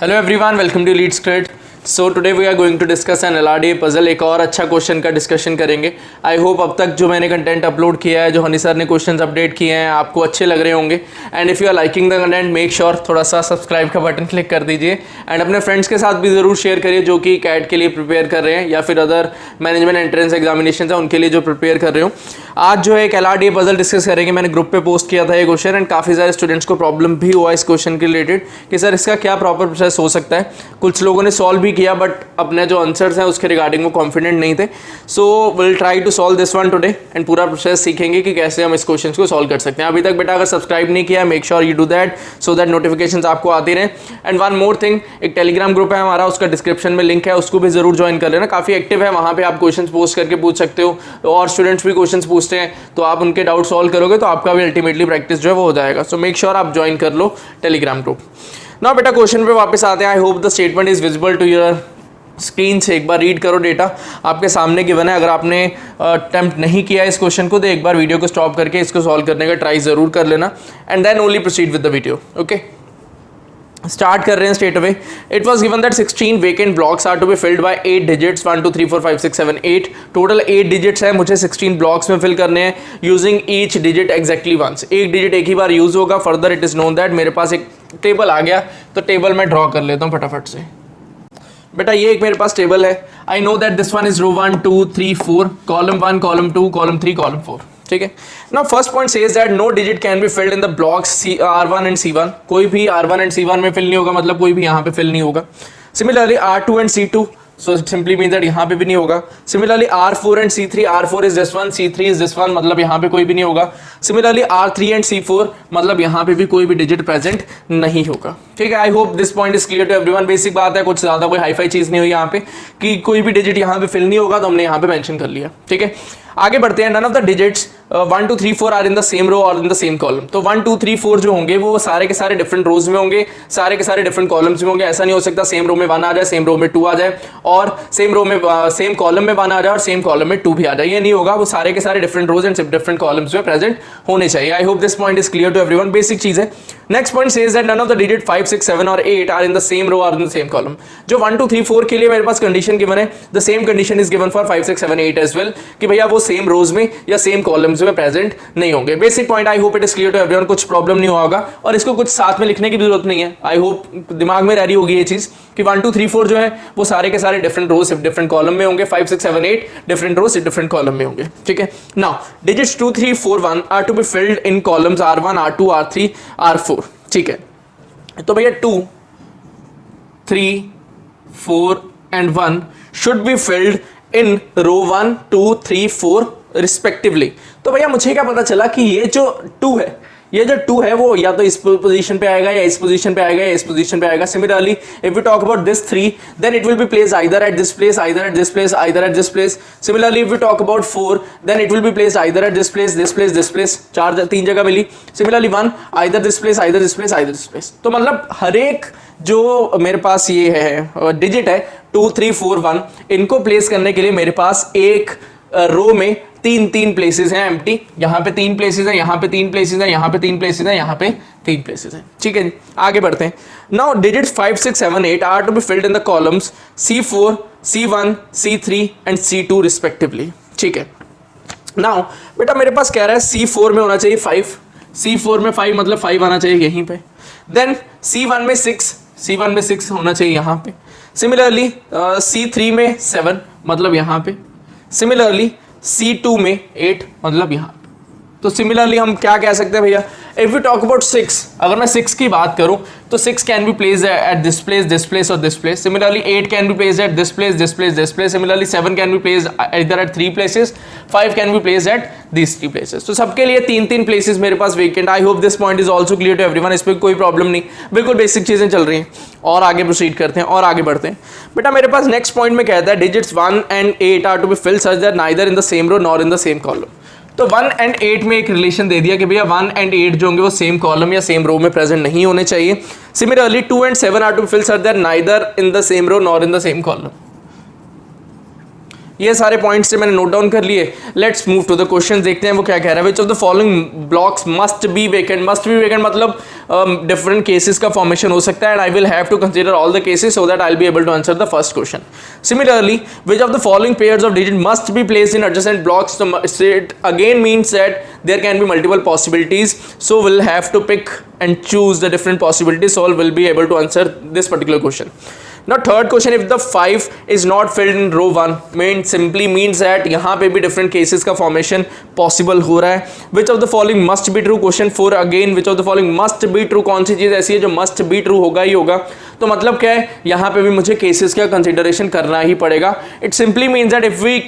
Hello everyone, welcome to leads cred. So today we are going to discuss an LRDA puzzle. एक और अच्छा question का discussion करेंगे। I hope अब तक जो मैंने कंटेंट अपलोड किया है, जो हनी सर ने क्वेश्चंस अपडेट किए हैं, आपको अच्छे लग रहे होंगे। And if you are liking the content, make sure थोड़ा सा सब्सक्राइब का बटन क्लिक कर दीजिए एंड अपने फ्रेंड्स के साथ भी ज़रूर शेयर करिए जो कि कैट के लिए प्रिपेयर कर रहे हैं या फिर अदर मैनेजमेंट एंट्रेंस एग्जामिनेशन है उनके लिए जो प्रिपेयर कर रहे हो। आज जो है एक LRDA पजल डिस्कस करेंगे। मैंने ग्रुप पे पोस्ट किया था ये क्वेश्चन एंड काफ़ी सारे स्टूडेंट्स को प्रॉब्लम भी हुआ इस क्वेश्चन के रिलेटेड कि सर इसका क्या प्रॉपर प्रोसेस हो सकता है। कुछ लोगों ने सॉल्व भी किया बट अपने जो आंसर्स हैं उसके रिगार्डिंग वो कॉन्फिडेंट नहीं थे। So will try to solve this one today and पूरा प्रोसेस सीखेंगे कि कैसे हम इस क्वेश्चन को सॉल्व कर सकते हैं। अभी तक बेटा अगर सब्सक्राइब नहीं किया, make sure you do that so that notifications आपको आती रहे। एंड वन मोर थिंग, एक टेलीग्राम ग्रुप है हमारा, उसका डिस्क्रिप्शन में लिंक है, उसको भी जरूर ज्वाइन कर लेना। काफ़ी एक्टिव है, वहाँ पे आप क्वेश्चन पोस्ट करके पूछ सकते हो और स्टूडेंट्स भी क्वेश्चन पूछते हैं तो आप उनके डाउट सॉल्व करोगे तो आपका भी अल्टीमेटली प्रैक्टिस जो है वो हो जाएगा। सो मेक श्योर आप ज्वाइन कर लो टेलीग्राम ग्रुप। नाउ बेटा क्वेश्चन पे वापस आते हैं। I hope the statement is visible to your screen से। एक बार रीड करो, डेटा आपके सामने गिवन है। अगर आपने अटेम्प्ट नहीं किया इस क्वेश्चन को तो एक बार वीडियो को स्टॉप करके इसको सॉल्व करने का ट्राई जरूर कर लेना and then only proceed with the video. Okay, start कर रहे हैं straight away. It was given that 16 vacant blocks are to be filled by 8 digits 1 2 3 4 5 6 7 8। Total 8 digits है, मुझे 16 ब्लॉक्स में फिल करने हैं using each digit exactly once. एक digit एक ही बार यूज होगा। Further it is known that, मेरे पास एक टेबल आ गया तो टेबल में ड्रॉ कर लेता हूँ फटाफट से। बेटा ये एक मेरे पास टेबल है। I know that this one is row 1 2 3 4, column 1 column 2 column 3 column 4। ठीक है। Now first point says that no digit can be filled in the blocks R1 and C1। कोई भी R1 एंड C1 में fill नहीं होगा, मतलब कोई भी यहाँ पे फिल नहीं होगा। Similarly R2 and C2, so it simply means that यहाँ पे भी नहीं होगा। Similarly R4 and C3, R4 is this one, C3 is this one, मतलब यहाँ पे कोई भी नहीं होगा। Similarly R3 and C4, मतलब यहाँ पे भी कोई भी डिजिट प्रेजेंट नहीं होगा। ठीक है। I hope this point is clear to everyone. Basic बात है, कुछ ज़्यादा कोई हाईफाई चीज़ नहीं हुई यहाँ पे कि कोई भी डिजिट यहाँ पे फिल नहीं होगा तो हमने यहाँ पे मेंशन कर लिया। ठीक है, आगे बढ़ते हैं। None of the digits 1 2 3 4 are in the same row और इन द सेम कॉलम। तो 1 2 3 4 जो होंगे वो सारे के सारे डिफरेंट रोज में होंगे, सारे के सारे डिफरेंट कॉलम्स में होंगे। ऐसा नहीं हो सकता सेम रो में 1 आ जाए, सेम रो में 2 आ जाए और सेम रो में सेम कॉलम में 1 आ जाए और सेम कॉलम में 2 भी आ जाए। ये नहीं होगा, वो सारे के सारे different rows and different columns में प्रेजेंट होने चाहिए। I hope this point is clear to everyone. Basic चीज है। Next point says that none of the digit 5 6 7 और 8 are in the same row और इन द सेम कॉलम। जो 1 2 3 4 के लिए मेरे पास कंडीशन गिवन है, the same condition is given for 5 6 7 8 as well कि भैया वो सेम रोज में या सेम कॉलम्स में प्रेजेंट नहीं होंगे। Basic point, I hope it is clear to everyone. कुछ प्रॉब्लम नहीं होगा और इसको कुछ साथ में लिखने की भी जरूरत नहीं है। आई होप दिमाग में रह रही होगी ये चीज कि 1 2 3 4 जो है वो सारे के सारे डिफरेंट रोज डिफरेंट कॉलम में होंगे, 5 6 7 8 डिफरेंट रोज डिफरेंट कॉलम में होंगे। ठीक है। Now digits 2 3 4 1 are to be filled in columns R1 R2 R3 R4। ठीक है, तो भैया 2 3 4 and 1 should be filled in row 1 2 3 4 respectively. तो भैया मुझे क्या पता चला कि ये जो 2 है, ये जो 2 है वो या तो इस पोजीशन पे आएगा या इस पोजीशन पे आएगा या इस पोजीशन पे आएगा। Similarly if we talk about this 3 then it will be placed either at this place, either at this place, either at this place. Similarly if we talk about 4 then it will be placed either at this place, this place, this place. 3 जगह मिली। Similarly 1 either this place, either this place, either this place. तो मतलब हर एक जो मेरे पास ये है digit है 2 3 4 1, इनको प्लेस करने के लिए मेरे पास एक रो में 3 प्लेसेस हैं एम्प्टी। यहाँ पे 3 प्लेसेस हैं, यहाँ पे 3 प्लेसेस हैं, यहाँ पे 3 प्लेसेस हैं, यहाँ पे 3 प्लेसेस हैं। ठीक है जी, आगे बढ़ते हैं। Now digits 5 6 7 8 are to be filled in the columns C4 C1 C3 and C2 respectively. ठीक है। नाउ बेटा मेरे पास कह रहा है C4 में होना चाहिए 5, C4 में 5 मतलब 5 आना चाहिए यहीं पे। देन C1 में 6, C1 में 6 होना चाहिए यहाँ पे। सिमिलरली C3 में 7 मतलब यहाँ पे। सिमिलरली C2 में 8 मतलब यहाँ। तो सिमिलरली हम क्या कह सकते हैं भैया, इफ यू टॉक अबाउट 6, अगर मैं 6 की बात करूं तो 6 can be placed at this place और this place. Similarly 8 can be placed at this place, this place, this place. Similarly 7 can be placed either at 3 places, 5 can be placed at these 3 places। तो सबके लिए 3 places मेरे पास vacant. I hope this point is also clear to everyone. इस पर कोई problem नहीं, बिल्कुल बेसिक चीजें चल रही हैं। और आगे प्रोसीड करते हैं और आगे बढ़ते हैं। बेटा मेरे पास नेक्स्ट पॉइंट में कहता है digits 1 and 8 are to be filled such that neither in the same row nor in the same column. तो 1 and 8 में एक रिलेशन दे दिया कि भैया 1 and 8 जो होंगे वो सेम कॉलम या सेम रो में प्रेजेंट नहीं होने चाहिए। Similarly 2 and 7 are to be filled such that neither in the same row nor in the same column. ये सारे पॉइंट्स से मैंने नोट डाउन कर लिए। Let's move to the question, देखते हैं वो क्या कह रहा है। Which of the following blocks must be vacant, must be vacant मतलब डिफरेंट केसेस का फॉर्मेशन हो सकता है, and I will have to consider all the cases so that I will be able to answer the first question. Similarly, which of the following pairs of digits must be placed in adjacent blocks? So it again means that there can be multiple possibilities. So we'll have to pick and choose the different possibilities. So we'll be able to answer this particular question. Now third question, if the 5 is not filled in row 1 simply means that यहाँ पे भी different cases का formation possible हो रहा है। Which of the following must be true? Question 4 again, which of the following must be true? कौन सी चीज़ ऐसी है जो must be true होगा ही होगा? तो मतलब क्या है, यहाँ पे भी मुझे केसेस का कंसिडरेशन करना ही पड़ेगा। It simply means that if we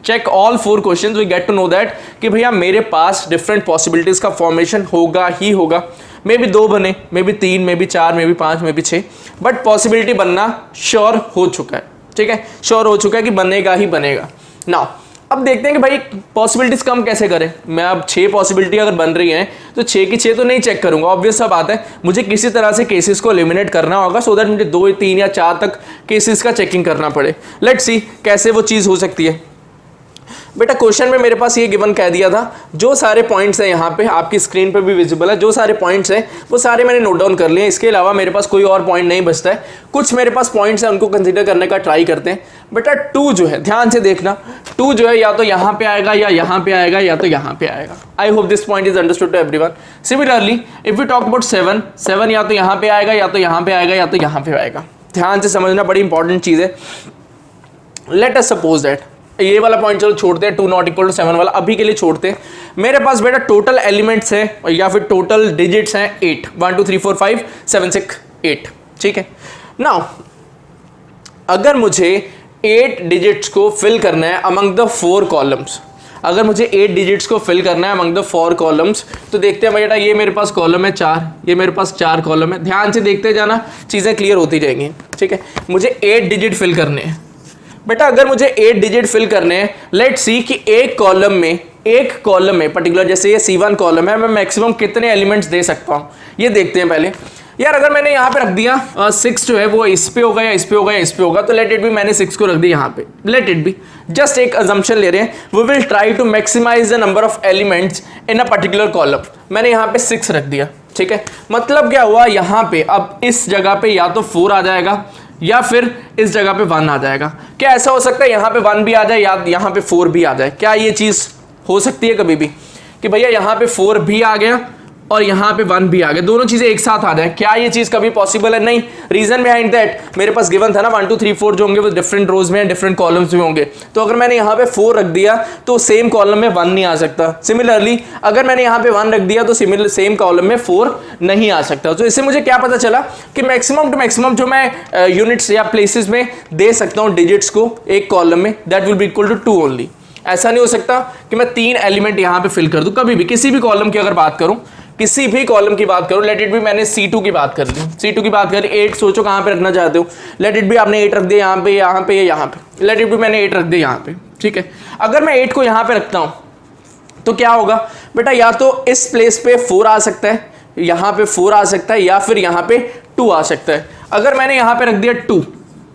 check all 4 questions we get to know that कि भैया मेरे पास डिफरेंट पॉसिबिलिटीज़ का फॉर्मेशन होगा ही होगा। मे बी 2 बने, may be 3, may be 4, may be 5, may be 6, but possibility बनना श्योर हो चुका है। ठीक है, श्योर हो चुका है कि बनेगा ही बनेगा। नाउ अब देखते हैं कि भाई पॉसिबिलिटीज कम कैसे करें। मैं अब 6 पॉसिबिलिटी अगर बन रही हैं तो 6 की 6 तो नहीं चेक करूंगा, ऑब्वियस सा बात है। मुझे किसी तरह से केसेस को एलिमिनेट करना होगा सो दैट मुझे 2, 3 या 4 तक केसेस का चेकिंग करना पड़े। लेट्स सी कैसे वो चीज़ हो सकती है। बेटा क्वेश्चन में मेरे पास ये गिवन कह दिया था, जो सारे पॉइंट्स हैं यहाँ पे आपकी स्क्रीन पे भी विजिबल है, जो सारे पॉइंट्स हैं वो सारे मैंने नोट डाउन कर लिए। इसके अलावा मेरे पास कोई और पॉइंट नहीं बचता है। कुछ मेरे पास पॉइंट्स हैं, उनको कंसीडर करने का ट्राई करते हैं। बेटा 2 जो है, ध्यान से देखना, 2 जो है या तो यहाँ पे आएगा या यहाँ पे आएगा या तो यहाँ पे आएगा। I hope this point is understood to everyone. Similarly if we talk about 7 या तो यहाँ पे आएगा या तो यहाँ पे आएगा या तो यहाँ पे आएगा। ध्यान से समझना, बड़ी इंपॉर्टेंट चीज़ है। लेट अस सपोज दैट ये वाला पॉइंट चलो छोड़ते हैं, 2 नॉट इक्वल टू 7 वाला अभी के लिए छोड़ते हैं। मेरे पास बेटा टोटल एलिमेंट्स है या फिर टोटल डिजिट्स हैं 8, 1 2 3 4 5 7 6 8। ठीक है, नाउ अगर मुझे 8 डिजिट्स को फिल करना है अमंग द 4 कॉलम्स, अगर मुझे 8 डिजिट्स को फिल करना है अमंग द 4 कॉलम्स, तो देखते हैं बेटा ये मेरे पास कॉलम है 4, ये मेरे पास 4 कॉलम है। ध्यान से देखते जाना, चीज़ें क्लियर होती जाएंगी। ठीक है, मुझे 8 डिजिट फिल करने हैं। बेटा अगर मुझे 8 डिजिट फिल करने हैं, लेट्स सी कि एक कॉलम में पर्टिकुलर, जैसे ये C1 कॉलम है, मैं मैक्सिमम कितने एलिमेंट्स दे सकता हूँ ये देखते हैं पहले। यार अगर मैंने यहाँ पे रख दिया 6 जो है वो इस पे होगा या इस पे होगा या इस पे होगा, तो लेट इट बी मैंने 6 को रख दिया यहाँ पे, लेट इट बी जस्ट एक अजम्पशन ले रहे हैं। We will try to maximize the number of elements in a particular column. मैंने यहाँ पे 6 रख दिया। ठीक है, मतलब क्या हुआ, यहाँ पे अब इस जगह पे या तो 4 आ जाएगा या फिर इस जगह पे 1 आ जाएगा। क्या ऐसा हो सकता है यहाँ पे 1 भी आ जाए या यहाँ पे 4 भी आ जाए? क्या ये चीज़ हो सकती है कभी भी कि भैया यहाँ पे 4 भी आ गया और यहाँ पे 1 भी आ गया, दोनों चीज़ें एक साथ आ जाए? क्या ये चीज़ कभी पॉसिबल है? नहीं। रीजन बिहाइंड दैट मेरे पास गिवन था ना 1 2 3 4 जो होंगे वो डिफरेंट रोज में डिफरेंट कॉलम्स में होंगे। तो अगर मैंने यहाँ पे 4 रख दिया तो सेम कॉलम में 1 नहीं आ सकता। सिमिलरली अगर मैंने यहाँ पे 1 रख दिया तो सेम कॉलम में 4 नहीं आ सकता। तो इससे मुझे क्या पता चला कि मैक्सिमम टू मैक्सिमम जो मैं यूनिट्स या प्लेसेस में दे सकता हूँ डिजिट्स को एक कॉलम में, that will be equal to 2 only. ऐसा नहीं हो सकता कि मैं 3 एलिमेंट यहाँ पे फिल कर दूँ कभी भी। किसी भी कॉलम की अगर बात करूँ, किसी भी कॉलम की बात करो, लेट इट बी मैंने C2 की बात कर ली, C2 की बात करी, 8 सोचो कहाँ पे रखना चाहते हो, लेट इट बी आपने 8 रख दिया यहाँ पे, यहाँ पे, यहाँ पे, लेट इट बी मैंने 8 रख दिया यहाँ पे। ठीक है, अगर मैं 8 को यहाँ पे रखता हूँ तो क्या होगा बेटा, या तो इस प्लेस पे 4 आ सकता है, यहाँ पे 4 आ सकता है, या फिर यहाँ पे 2 आ सकता है। अगर मैंने यहाँ पे रख दिया 2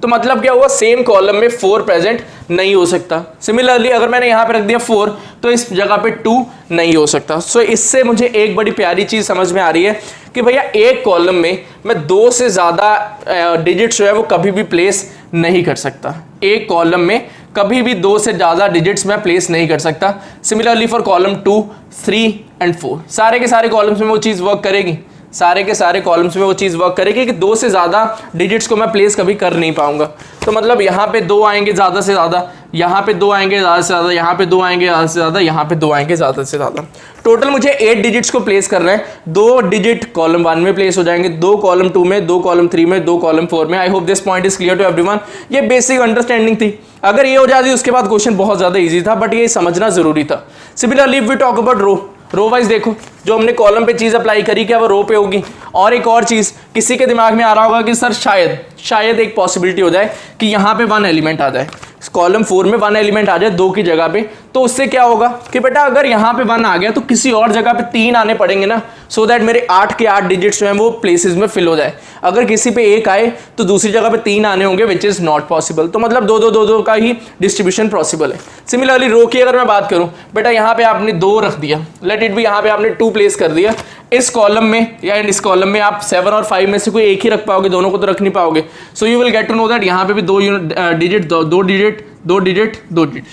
तो मतलब क्या हुआ, सेम कॉलम में 4 प्रेजेंट नहीं हो सकता। सिमिलरली अगर मैंने यहाँ पे रख दिया 4 तो इस जगह पे 2 नहीं हो सकता। सो इससे मुझे एक बड़ी प्यारी चीज़ समझ में आ रही है कि भैया एक कॉलम में मैं 2 से ज़्यादा डिजिट्स जो है वो कभी भी प्लेस नहीं कर सकता। एक कॉलम में कभी भी 2 से ज़्यादा डिजिट्स मैं प्लेस नहीं कर सकता। सिमिलरली फॉर कॉलम 2, 3 एंड 4 सारे के सारे कॉलम्स में वो चीज़ वर्क करेगी, सारे के सारे कॉलम्स में वो चीज़ वर्क करेगी कि 2 से ज़्यादा डिजिट्स को मैं प्लेस कभी कर नहीं पाऊंगा। तो मतलब यहाँ पे 2 आएंगे ज़्यादा से ज़्यादा, यहाँ पे 2 आएंगे ज़्यादा से ज़्यादा, यहाँ पे 2 आएंगे ज़्यादा से ज़्यादा, यहाँ पे 2 आएंगे ज़्यादा से ज़्यादा। टोटल मुझे 8 डिजिट्स को प्लेस करना है। 2 डिजिट कॉलम 1 में प्लेस हो जाएंगे, 2 कॉलम 2 में, 2 कॉलम 3 में, 2 कॉलम 4 में। I hope this point is clear to everyone. ये बेसिक अंडरस्टैंडिंग थी। अगर ये हो जाती उसके बाद क्वेश्चन बहुत ज़्यादा ईजी था, बट ये समझना ज़रूरी था। Similarly we talk about row wise देखो, जो हमने कॉलम पे चीज़ अप्लाई करी क्या वो रो पे होगी। और एक और चीज़ किसी के दिमाग में आ रहा होगा कि सर शायद एक पॉसिबिलिटी हो जाए कि यहाँ पे 1 एलिमेंट आ जाए, कॉलम 4 में 1 एलिमेंट आ जाए 2 की जगह पे, तो उससे क्या होगा कि बेटा अगर यहाँ पे 1 आ गया तो किसी और जगह पे 3 आने पड़ेंगे ना, सो दैट मेरे 8 के 8 डिजिट्स जो हैं वो प्लेसेस में फिल हो जाए। अगर किसी पे 1 आए तो दूसरी जगह पे 3 आने होंगे, विच इज नॉट पॉसिबल। तो मतलब 2 का ही डिस्ट्रीब्यूशन पॉसिबल है। सिमिलरली रो की अगर मैं बात करूं, बेटा यहाँ पे आपने 2 रख दिया, लेट इट भी यहाँ पे आपने 2 प्लेस कर दिया, इस कॉलम में या इस कॉलम में आप 7 और 5 में से कोई एक ही रख पाओगे, दोनों को तो रख नहीं पाओगे। So you will get to know that यहाँ पे भी 2 डिजिट,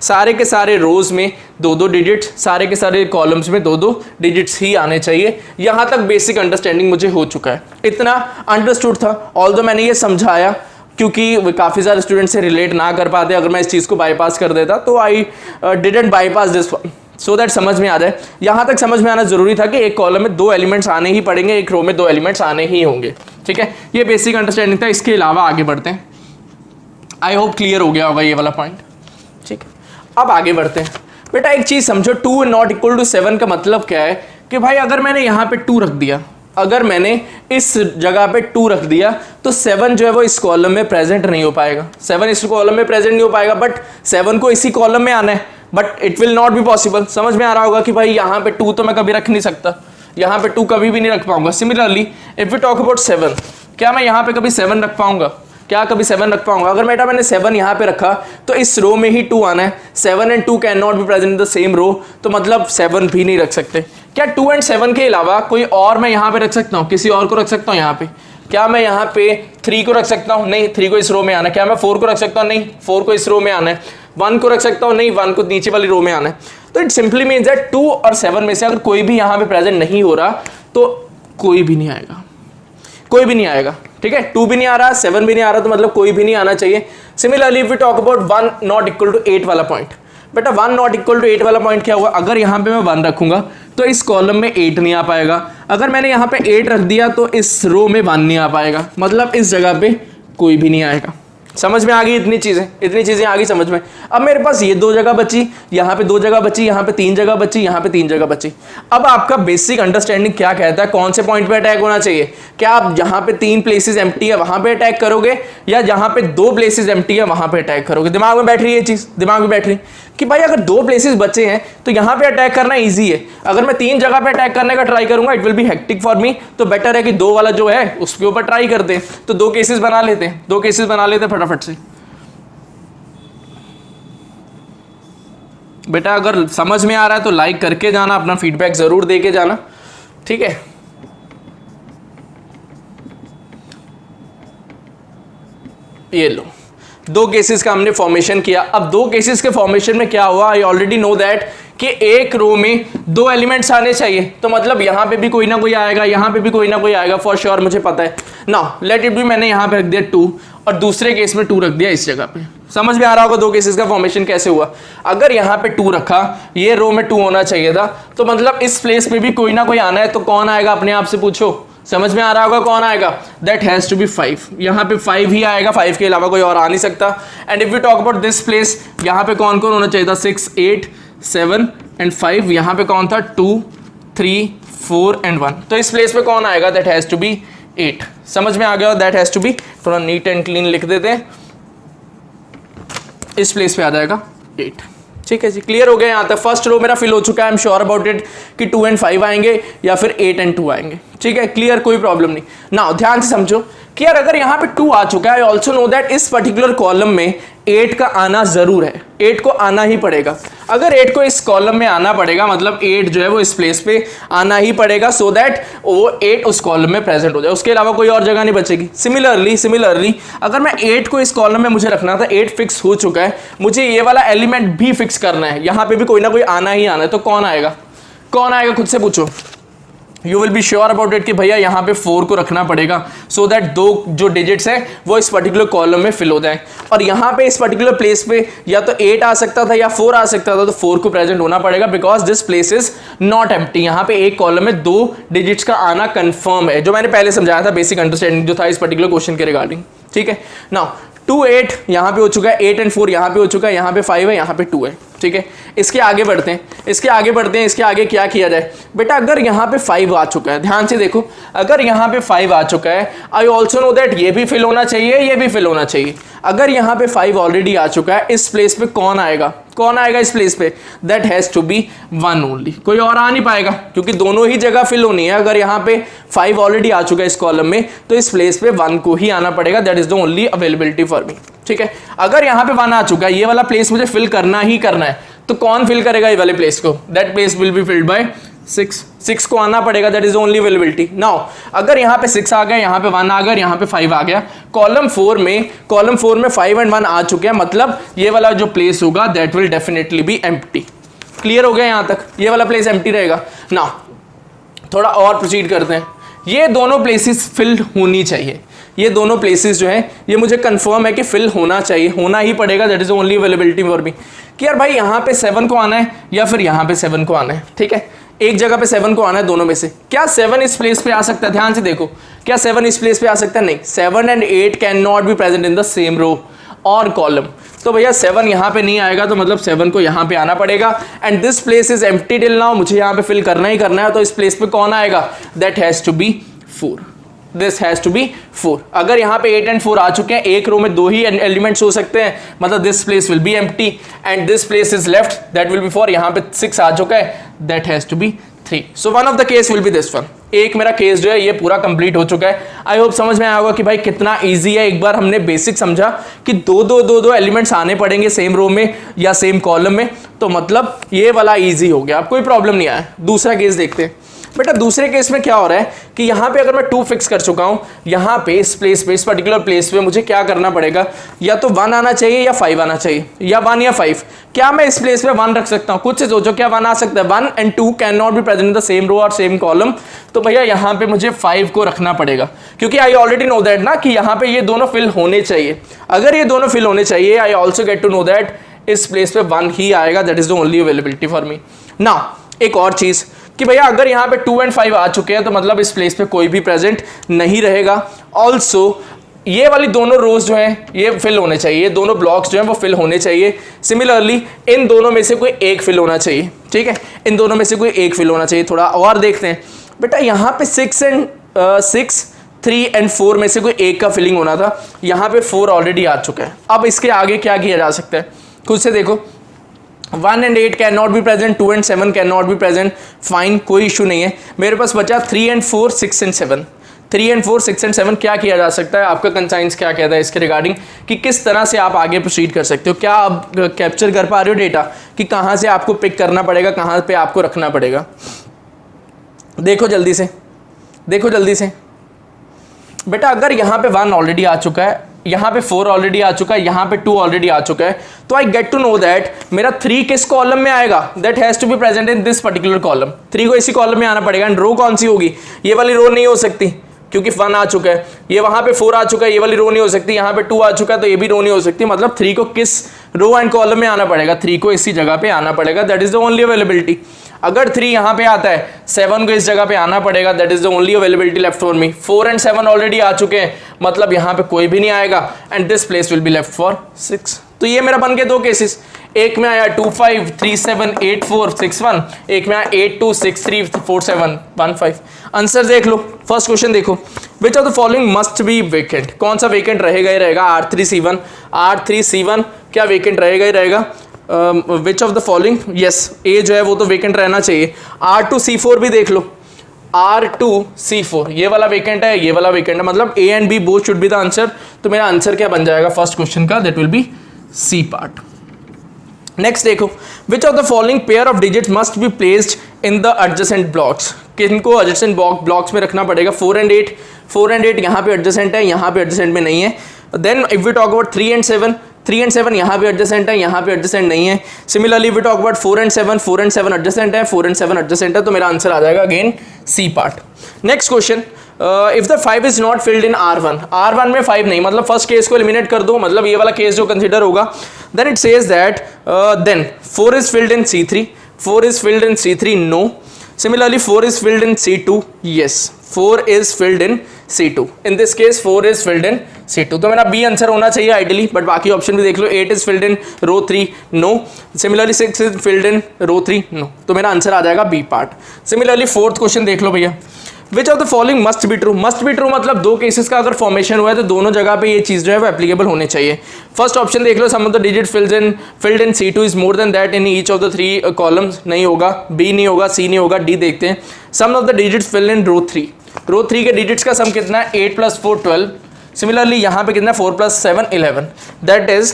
सारे के सारे रोज में 2 डिजिट, सारे के सारे कॉलम्स में 2 डिजिट्स ही आने चाहिए। यहाँ तक बेसिक अंडरस्टैंडिंग मुझे हो चुका है, इतना अंडरस्टूड था। ऑल्दो मैंने ये समझाया क्योंकि काफ़ी सारे स्टूडेंट से रिलेट ना कर पाते, अगर मैं इस चीज़ को बाईपास कर देता तो I didn't bypass this so that समझ में आ जाए। यहाँ तक समझ में आना जरूरी था कि एक कॉलम में 2 एलिमेंट्स आने ही पड़ेंगे, एक रो में 2 एलिमेंट्स आने ही होंगे। ठीक है, ये बेसिक अंडरस्टैंडिंग था। इसके अलावा आगे बढ़ते हैं, आई होप क्लियर हो गया होगा ये वाला पॉइंट। ठीक है, अब आगे बढ़ते हैं। बेटा एक चीज़ समझो, 2 नॉट इक्वल टू 7 का मतलब क्या है कि भाई अगर मैंने यहाँ पे 2 रख दिया, अगर मैंने इस जगह पे 2 रख दिया तो 7 जो है वो इस कॉलम में प्रेजेंट नहीं हो पाएगा। 7 इस कॉलम में प्रेजेंट नहीं हो पाएगा, बट 7 को इसी कॉलम में आना है, but it will not be possible. समझ में आ रहा होगा कि भाई यहाँ पे 2 तो मैं कभी रख नहीं सकता, यहाँ पे 2 कभी भी नहीं रख पाऊंगा। Similarly if we talk about 7, क्या मैं यहाँ पे कभी 7 रख पाऊंगा? क्या कभी 7 रख पाऊंगा? अगर बेटा मैंने 7 यहाँ पे रखा तो इस रो में ही 2 आना है। 7 and 2 can not be present in the same row, तो मतलब 7 भी नहीं रख सकते। क्या 2 and 7 के अलावा कोई और मैं यहाँ पे रख सकता हूँ? किसी और को रख सकता हूँ यहाँ पे? क्या मैं यहाँ पे 3 को रख सकता हूँ? नहीं, 3 को इस रो में आना है। क्या मैं 4 को रख सकता हूँ? नहीं, 4 को इस रो में आना है। 1 को रख सकता हूँ? नहीं, 1 को नीचे वाली रो में आना है। तो इट सिंपली मीन्स दैट 2 और 7 में से अगर कोई भी यहाँ पे प्रेजेंट नहीं हो रहा तो कोई भी नहीं आएगा, कोई भी नहीं आएगा। ठीक है, 2 भी नहीं आ रहा, 7 भी नहीं आ रहा, तो मतलब कोई भी नहीं आना चाहिए। Similarly if we talk about 1 not equal to 8 वाला पॉइंट, बेटा 1 नॉट इक्वल टू 8 वाला पॉइंट क्या हुआ? अगर यहाँ पे मैं 1 रखूंगा तो इस कॉलम में 8 नहीं आ पाएगा। अगर मैंने यहाँ पे 8 रख दिया तो इस रो में 1 नहीं आ पाएगा, मतलब इस जगह पे कोई भी नहीं आएगा। समझ में आ गई? इतनी चीजें आ गई समझ में। अब मेरे पास ये 2 जगह बची, यहाँ पे 2 जगह बची, यहाँ पे 3 जगह बची, यहाँ पे 3 जगह बची। अब आपका बेसिक अंडरस्टैंडिंग क्या कहता है, कौन से पॉइंट पे अटैक होना चाहिए? क्या आप जहाँ पे 3 प्लेसेस एम्प्टी है वहां पे अटैक करोगे, या जहाँ पे 2 प्लेसेस एम्प्टी है वहां पे अटैक करोगे? दिमाग में बैठ रही है ये चीज, दिमाग में बैठ रही कि भाई अगर 2 प्लेसेस बचे हैं तो यहाँ पे अटैक करना ईजी है। अगर मैं 3 जगह पे अटैक करने का ट्राई करूंगा it will B hectic for me, तो बेटर है कि 2 वाला जो है उसके ऊपर ट्राई करते हैं। तो 2 केसेस बना लेते हैं, 2 केसेस बना लेते हैं फटाफट से। बेटा अगर समझ में आ रहा है तो लाइक करके जाना, अपना फीडबैक जरूर दे के जाना। ठीक है, ये लो 2 केसेस का हमने फॉर्मेशन किया। अब 2 केसेस के फॉर्मेशन में क्या हुआ, आई ऑलरेडी नो दैट कि एक रो में 2 एलिमेंट्स आने चाहिए, तो मतलब यहाँ पे भी कोई ना कोई आएगा, यहाँ पे भी कोई ना कोई आएगा, फॉर श्योर मुझे पता है ना। लेट इट बी, मैंने यहाँ पे रख दिया 2 और दूसरे केस में 2 रख दिया इस जगह पे। समझ में आ रहा होगा 2 केसेस का फॉर्मेशन कैसे हुआ। अगर यहाँ पे 2 रखा, ये रो में 2 होना चाहिए था, तो मतलब इस प्लेस पे भी कोई ना कोई आना है, तो कौन आएगा अपने आप से पूछो। समझ में आ रहा होगा कौन आएगा? That has to be 5। यहाँ पे 5 ही आएगा, 5 के अलावा कोई और आ नहीं सकता। And if you talk about this place, यहाँ पे कौन कौन होना चाहिए था? 6, 8, 7 एंड 5। यहाँ पे कौन था? 2, 3, 4 एंड 1। तो इस प्लेस पे कौन आएगा? That has to be 8। समझ में आ गया? दैट हैज टू बी, थोड़ा नीट एंड क्लीन लिख देते हैं, इस प्लेस पे आ जाएगा 8। ठीक है जी, क्लियर हो गया यहाँ तक। फर्स्ट रो मेरा फिल हो चुका है, I am sure about it कि 2 and 5 आएंगे या फिर 8 and 2 आएंगे। ठीक है, क्लियर, कोई प्रॉब्लम नहीं ना। ध्यान से समझो कि यार अगर यहाँ पे 2 आ चुका है, आई ऑल्सो नो दैट इस पर्टिकुलर कॉलम में 8 का आना जरूर है, 8 को आना ही पड़ेगा। अगर 8 को इस कॉलम में आना पड़ेगा, मतलब 8 जो है वो इस प्लेस पे आना ही पड़ेगा, सो दैट वो 8 उस कॉलम में प्रेजेंट हो जाए, उसके अलावा कोई और जगह नहीं बचेगी। सिमिलरली अगर मैं 8 को इस कॉलम में मुझे रखना था, 8 फिक्स हो चुका है, मुझे ये वाला एलिमेंट भी फिक्स करना है, यहाँ पे भी कोई ना कोई आना ही आना है, तो कौन आएगा? कौन आएगा खुद से पूछो। You will be sure about it कि भैया यहाँ पे 4 को रखना पड़ेगा, सो दैट 2 जो डिजिट्स है वो इस पर्टिकुलर कॉलम में फिल हो जाए। और यहाँ पे इस पर्टिकुलर प्लेस पे या तो 8 आ सकता था या 4 आ सकता था, तो 4 को प्रेजेंट होना पड़ेगा, because this place is not empty. यहाँ पे एक कॉलम में 2 डिजिट्स का आना कंफर्म है, जो मैंने पहले समझाया था, बेसिक अंडरस्टैंडिंग जो था इस पर्टिकुलर क्वेश्चन के रिगार्डिंग। ठीक है, नाउ 2, 8 यहाँ पे हो चुका है, 8 and 4 यहाँ पे हो चुका है, यहाँ पे 5 है, यहाँ पे 2 है। ठीक है, इसके आगे बढ़ते हैं, इसके आगे क्या किया जाए बेटा। अगर यहाँ पे 5 आ चुका है, ध्यान से देखो, अगर यहाँ पे 5 आ चुका है, आई ऑल्सो नो दैट ये भी फिल होना चाहिए, ये भी फिल होना चाहिए। अगर यहाँ पे 5 ऑलरेडी आ चुका है, इस प्लेस पे कौन आएगा इस प्लेस पे, that has to be 1 only, कोई और आ नहीं पाएगा क्योंकि दोनों ही जगह फिल होनी है। अगर यहाँ पे 5 ऑलरेडी आ चुका है इस कॉलम में, तो इस प्लेस पे 1 को ही आना पड़ेगा, that is the only availability for मी, ठीक है। अगर यहाँ पे 1 आ चुका है, ये वाला प्लेस मुझे फिल करना ही करना है, तो कौन फिल करेगा ये वाले प्लेस को, that place will B filled bye 6 को आना पड़ेगा, that is only availability. Now अगर यहाँ पे 6 आ गया, यहाँ पे 1 आ गया, यहाँ पे 5 आ गया, कॉलम 4 में 5 एंड 1 आ चुके हैं, मतलब ये वाला जो प्लेस होगा that will definitely be empty. Clear हो गया यहाँ तक, ये वाला प्लेस एम्प्टी रहेगा। नाउ थोड़ा और प्रोसीड करते हैं, ये दोनों प्लेसेस फिल होनी चाहिए, ये दोनों प्लेसेस जो है ये मुझे कंफर्म है कि फिल होना चाहिए, होना ही पड़ेगा, that is only availability for मी। कि यार भाई यहाँ पे 7 को आना है या फिर यहाँ पे 7 को आना है, ठीक है, एक जगह पे 7 को आना है, दोनों में से क्या 7 इस प्लेस पे आ सकता है, ध्यान से देखो, क्या 7 इस प्लेस पे आ सकता है, नहीं, 7 and 8 can not be present in the same row और कॉलम, तो भैया 7 यहाँ पे नहीं आएगा, तो मतलब 7 को यहाँ पे आना पड़ेगा, and this place is empty till now, मुझे यहाँ पे फिल करना ही करना है, तो इस प्लेस पे कौन आएगा, that has to be 4, this has to be 4। अगर यहाँ पे 8 एंड 4 आ चुके हैं, एक रो में 2 ही एलिमेंट्स हो सकते हैं, मतलब this place will be empty and this place is left, that will be 4, यहाँ पे 6 आ चुका है, that has to be 3। So one of the case will be this one. एक मेरा केस जो है ये पूरा कंप्लीट हो चुका है। आई होप समझ में आया होगा कि भाई कितना इजी है। एक बार हमने बेसिक समझा कि दो एलिमेंट्स आने पड़ेंगे सेम रो में या सेम कॉलम में, तो मतलब ये वाला इजी हो गया, अब कोई प्रॉब्लम नहीं आया। दूसरा केस देखते हैं बेटा। दूसरे केस में क्या हो रहा है कि यहाँ पे अगर मैं 2 फिक्स कर चुका हूँ, यहाँ पे इस प्लेस पे, इस पर्टिकुलर प्लेस पे मुझे क्या करना पड़ेगा, या तो 1 आना चाहिए या 5 आना चाहिए, या 1 या 5। क्या मैं इस प्लेस पे 1 रख सकता हूँ? कुछ से सोचो, क्या 1 आ सकता है? 1 and 2 can not be present in the same row और सेम कॉलम, तो भैया यहाँ पे मुझे 5 को रखना पड़ेगा, क्योंकि आई ऑलरेडी नो दैट ना कि यहाँ पे ये दोनों फिल होने चाहिए। अगर ये दोनों फिल होने चाहिए, I also get to know that इस प्लेस पे 1 ही आएगा, that is the only availability for me. ना एक और चीज कि भैया अगर यहाँ पे 2 एंड 5 आ चुके हैं, तो मतलब इस प्लेस पे कोई भी प्रेजेंट नहीं रहेगा। ऑल्सो ये वाली दोनों रोज जो हैं ये फिल होने चाहिए, ये दोनों ब्लॉक्स जो हैं वो फिल होने चाहिए। सिमिलरली इन दोनों में से कोई एक फिल होना चाहिए, ठीक है, इन दोनों में से कोई एक फिल होना चाहिए। थोड़ा और देखते हैं बेटा, यहाँ पे 6, 3 एंड 4 में से कोई एक का फिलिंग होना था, यहाँ पे 4 ऑलरेडी आ चुका है। अब इसके आगे क्या किया जा सकता है, खुद से देखो। 1 and 8 can not be present, 2 and 7 can not be present, fine, कोई इशू नहीं है। मेरे पास बचा 3 एंड 4, 6 एंड 7। 3 एंड 4, 6 एंड 7 क्या किया जा सकता है? आपका कंसाइंस क्या कहता है इसके रिगार्डिंग कि किस तरह से आप आगे प्रोसीड कर सकते हो? क्या आप कैप्चर कर पा रहे हो डेटा कि कहाँ से आपको पिक करना पड़ेगा, कहाँ पे आपको रखना पड़ेगा? देखो जल्दी से, देखो जल्दी से बेटा। अगर यहाँ पे 1 ऑलरेडी आ चुका है, यहाँ पे 4 ऑलरेडी आ चुका है, यहाँ पे 2 ऑलरेडी आ चुका है, तो I get to know that मेरा 3 किस कॉलम में आएगा, that has to be present in this particular column. 3 को इसी कॉलम में आना पड़ेगा। एंड रो कौन सी होगी? ये वाली रो नहीं हो सकती क्योंकि 1 आ चुका है। ये वहां पे 4 आ चुका है, ये वाली रो नहीं हो सकती। यहाँ पे 2 आ चुका है, तो ये भी रो नहीं हो सकती। मतलब 3 को किस रो एंड कॉलम में आना पड़ेगा? 3 को इसी जगह पे आना पड़ेगा, that is the only availability. अगर 3 यहाँ पे आता है, 7 को इस जगह पे आना पड़ेगा, that is the only availability left for me. 4 and 7 already आ चुके हैं, मतलब यहाँ पे कोई भी नहीं आएगा, and this place will be left for 6। तो ये मेरा बन के 2 केसेस। एक में आया 2 5 3 7 8 4 6 1, एक में आया 8 2 6 3 4 7 1 5। आंसर देख लो। फर्स्ट क्वेश्चन देखो, which of the following must be vacant? कौन सा वेकेंट रहेगा ही रहेगा? R3C1। R3C1 क्या वेकेंट रहेगा ही रहेगा? Which of the following, yes, A जो है वो तो वेकेंट रहना चाहिए। R2C4 भी देख लो, R2C4 ये वाला वेकेंट है, ये वाला वेकेंट है, मतलब A and B both should be the answer. तो मेरा आंसर क्या बन जाएगा फर्स्ट क्वेश्चन का? That will be C part. Next देखो, which of the following pair of digit must be placed in the adjacent blocks? किनको adjacent blocks में रखना पड़ेगा? 4 एंड 8। 4 एंड 8 यहाँ पे एडजेसेंट है, यहाँ पे एडजेसेंट में नहीं है। Then if we talk about 3 and 7, 3 and 7 यहाँ पे एडजेसेंट है, यहाँ पे एडजेसेंट नहीं है। Similarly we talk about 4 and 7, 4 and 7 adjacent है, 4 एंड 7 एडजेसेंट है। तो मेरा आंसर आ जाएगा again C part. Next question, if the 5 is not filled in R1, R1 में 5 नहीं, मतलब फर्स्ट केस को एलिमिनेट कर दो, मतलब ये वाला केस जो कंसिडर होगा। Then it says that then 4 is filled in C3, 4 is filled in C3, no. Similarly 4 is filled in C2. Yes, 4 is filled in C2. In this case 4 is filled in C2. तो मेरा B answer होना चाहिए ideally, but बाकी option भी देख लो. 8 is filled in row 3. No. Similarly 6 is filled in row 3. No. तो मेरा answer आ जाएगा B part. Similarly fourth question देख लो भैया. विच of the following must be true. Must be true मतलब दो केसेस का अगर फॉर्मेशन हुआ है तो दोनों जगह पे ये चीज़ जो है वो एप्लीकेबल होने चाहिए. फर्स्ट ऑप्शन देख लो, sum of the digit filled in C2 is more than that in each of the 3 columns. नहीं होगा, B नहीं होगा, C नहीं होगा, D देखते हैं. Sum of the digits filled in row 3. Row 3 के डिजिट्स का सम कितना है? 8 + 4 12. सिमिलरली यहाँ पे कितना? 4 + 7 11. That is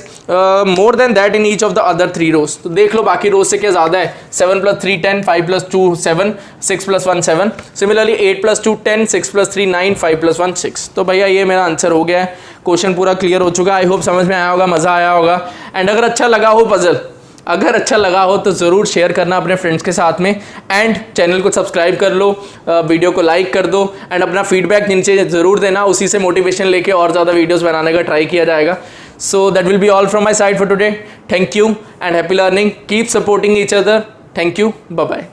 more than that in each of the other 3 रोज. तो देख लो बाकी रोज से क्या ज़्यादा है. 7 + 3 10, 5 + 2 7, 6 + 1 7. सिमिलरली 8 + 2 10, 6 + 3 9, 5 + 1 6. तो भैया ये मेरा आंसर हो गया है. क्वेश्चन पूरा क्लियर हो चुका है. आई होप समझ में आया होगा, मज़ा आया होगा. एंड अगर अच्छा लगा हो पजल, अगर अच्छा लगा हो तो ज़रूर शेयर करना अपने फ्रेंड्स के साथ में. एंड चैनल को सब्सक्राइब कर लो, वीडियो को लाइक कर दो. एंड अपना फीडबैक नीचे ज़रूर देना, उसी से मोटिवेशन लेके और ज़्यादा वीडियोस बनाने का ट्राई किया जाएगा. So that will be all from my side for today. Thank you and happy learning. Keep supporting each other. Thank you. Bye bye.